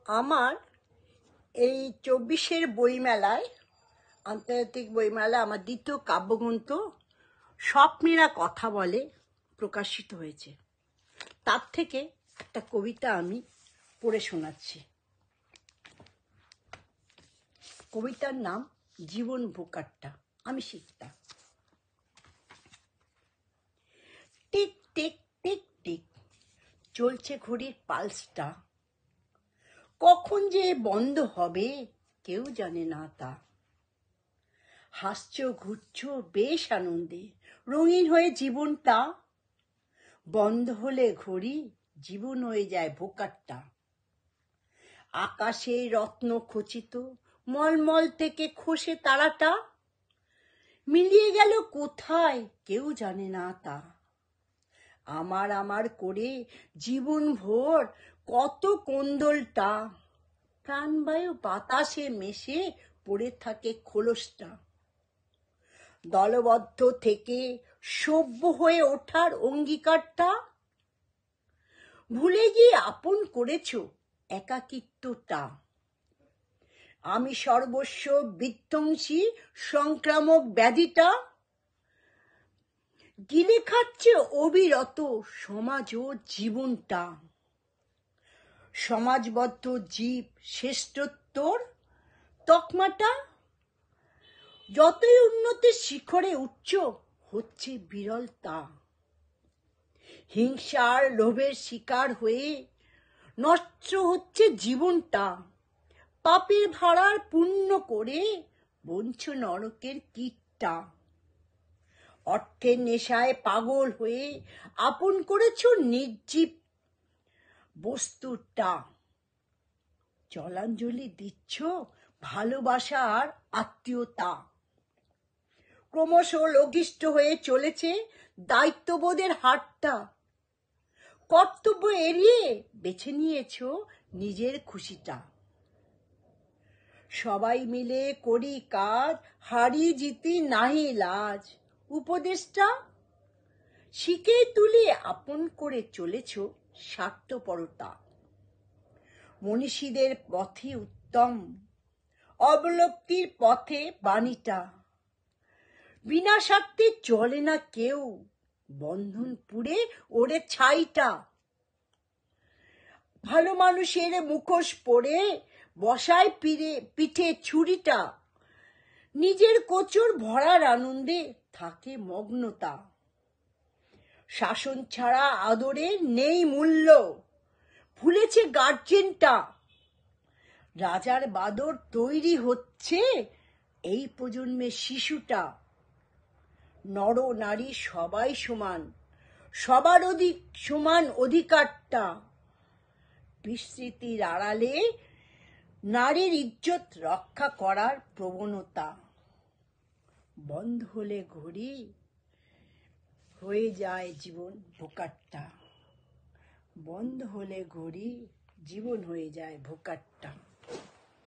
আমার এই 24-এর বইমেলায়, আন্তর্জাতিক বইমেলা, আমার দ্বিতীয় কাব্যগ্রন্থ স্বপ্নেরা কথা বলে প্রকাশিত হয়েছে। তার থেকে একটা কবিতা আমি পড়ে শোনাচ্ছি। কবিতার নাম জীবন ভোকাট্টা। আমি শিখতা। টিক টিক টিক টিক চলছে ঘড়ির পালসটা, কখন যে বন্ধ হবে কেউ জানে না তা। হাসছ ঘুরছ বেশ আনন্দে, রঙিন হয়ে জীবনটা, বন্ধ হলে ঘড়ি জীবন হয়ে যায় ভোকাট্টা। আকাশে রত্ন খচিত মলমল থেকে খসে তারাটা, মিলিয়ে গেল কোথায় কেউ জানে না তা। আমার আমার করে জীবন ভোর কত কোন্দলটা, প্রাণবায়ু বাতাসে মেশে পড়ে থাকে খোলসটা। দলবদ্ধ থেকে সভ্য হয়ে ওঠার অঙ্গীকারটা, ভুলে গিয়ে আপন করেছ একাকিত্বটা। আমি সর্বস্ব বিধ্বংসী সংক্রামক ব্যাধিটা, গিলে খাচ্ছে অবিরত সমাজ ও জীবনটা। সমাজবদ্ধ জীব শ্রেষ্ঠত্বর তকমাটা, যতই উন্নতির শিখরে উচ্চ হচ্ছে বিরল তা। হিংসার লোভের শিকার হয়ে নষ্ট হচ্ছে জীবনটা, পাপের ভাড়ার পুণ্য করে বঞ্চ নরকের কীটটা। অর্থের নেশায় পাগল হয়ে আপন করেছ নির্জীব বস্তুটা, জলাঞ্জলি দিচ্ছ ভালোবাসার আত্মীয়তা। ক্রমশ লঘিষ্ঠ হয়ে চলেছে দায়িত্ববোধের হাটটা, কর্তব্য এড়িয়ে বেছে নিয়েছ নিজের খুশিটা। সবাই মিলে করি কাজ, হারি জিতি নাহি লাজ, উপদেশটা শিখে তুলে আপন করে চলেছ স্বার্থপরতা। মনীষীদের পথে উত্তম, অবলব্ধির পথে বাণীটা, বিনা স্বার্থে চলে না কেউ, বন্ধন পুড়ে ওরে ছাইটা। ভালো মানুষের মুখোশ পরে বসায় পিঠে ছুরিটা, নিজের কোচর ভরার আনন্দে থাকে মগ্নতা। শাসন ছাড়া আদরের নেই মূল্য, ভুলেছে গার্জেনটা। রাজার বাদর তৈরি হচ্ছে এই প্রজন্মের শিশুটা। নর নারী সবাই সমান, সবার সমান অধিকারটা। বিস্মৃতির আড়ালে নারীর ইজ্জত রক্ষা করার প্রবণতা। বন্ধ হলে ঘড়ি হয়ে যায় জীবন ভোকাট্টা, বন্ধ হলে ঘড়ি জীবন হয়ে যায় ভোকাট্টা।